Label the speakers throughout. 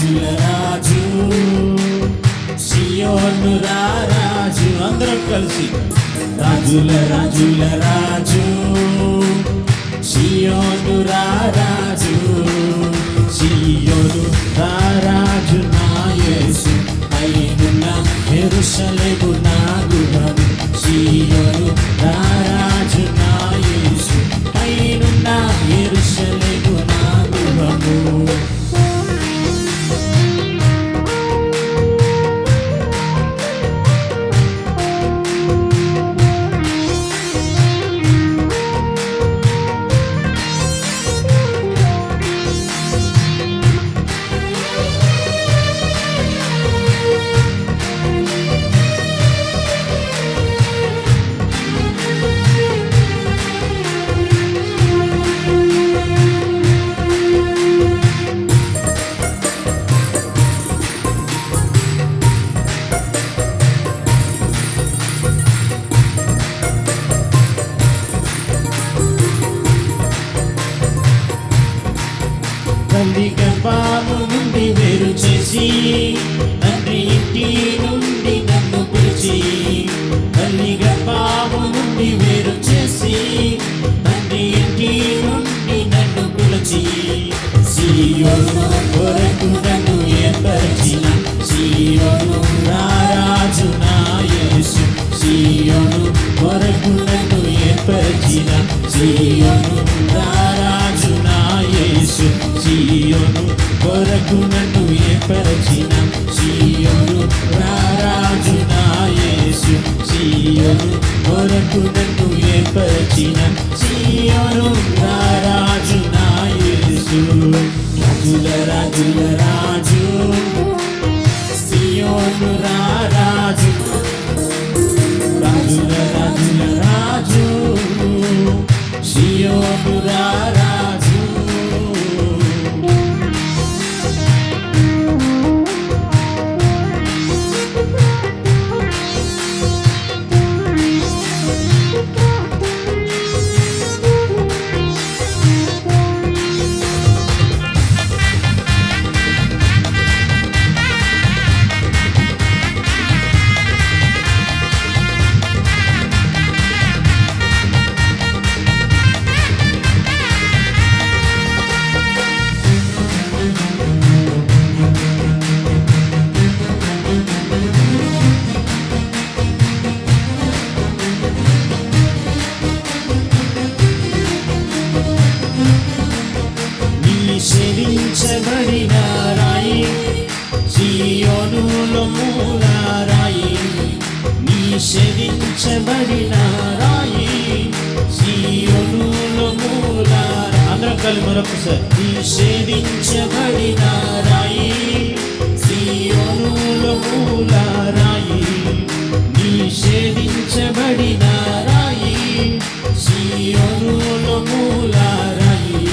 Speaker 1: రాజుల రాజు సియోను రాజు అందరం కలిసి రాజుల రాజుల రాజు సియోను రాజు సియోను రాజు నా యేసు పైనున్న యెరూషలేము నా గృహము సియోను రాజు నా యేసు పైనున్న యెరూషలేము నా గృహము తల్లి గర్భము నుండి వేరు చేసి తండ్రి ఇంటి నుండి నన్ను పిలిచి తల్లి గర్భము నుండి వేరు చేసి తండ్రి ఇంటి నుండి నన్ను పిలిచి సియోను కొరకు నన్ను ఏర్పరిచిన సియోను రాజు నా యేసు సియోను కొరకు నన్ను ఏర్పరిచిన సియోను రాజు నా యేసు సియోను కొరకు నన్ను ఏర్పరిచిన సియోను రాజు నా యేసు సియోను కొరకు నన్ను ఏర్పరిచిన సియోను రాజు నా యేసు రాజుల రాజుల రాజు సియోను రాజు రాజుల రాజుల రాజు సియోను రాజు నిషేధించబడిన రాయి సియోనులో మూల రాయి నిషేధించబడిన రాయి సియోనులో మూల అందరం కలిసి మరొకసారి నిషేధించబడిన రాయి సియోనులో మూల రాయి నిషేధించబడిన రాయి సియోనులో మూల రాయి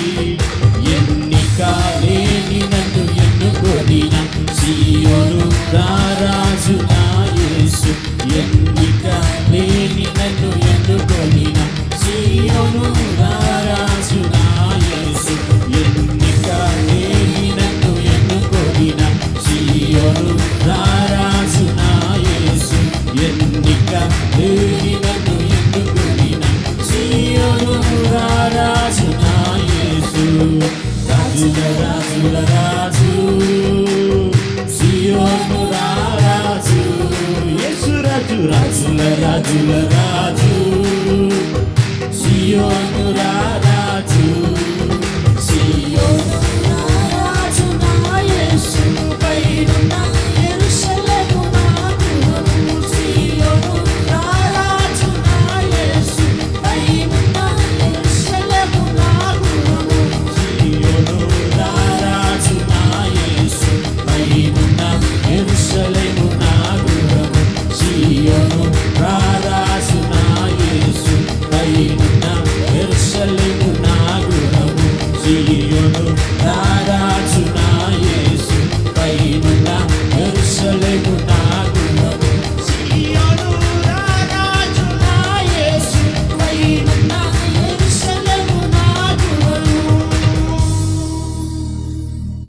Speaker 1: ఎన్నిక లేని నన్ను ఎన్నుకొనిన సియోను రాజు నా యేసు ఎన్నిక లేని నన్ను ఎన్నుకొనిన సియోను రాజు నా యేసు ఎన్నిక లేని నన్ను ఎన్నుకొనిన సియోను రాజు నా యేసు ఎన్నిక లేని నన్ను ఎన్నుకొనిన సియోను రాజు నా యేసు రాజుల రాజుల రాజు సియోను రాజు యేసు రాజు రాజుల రాజుల రాజు సియోను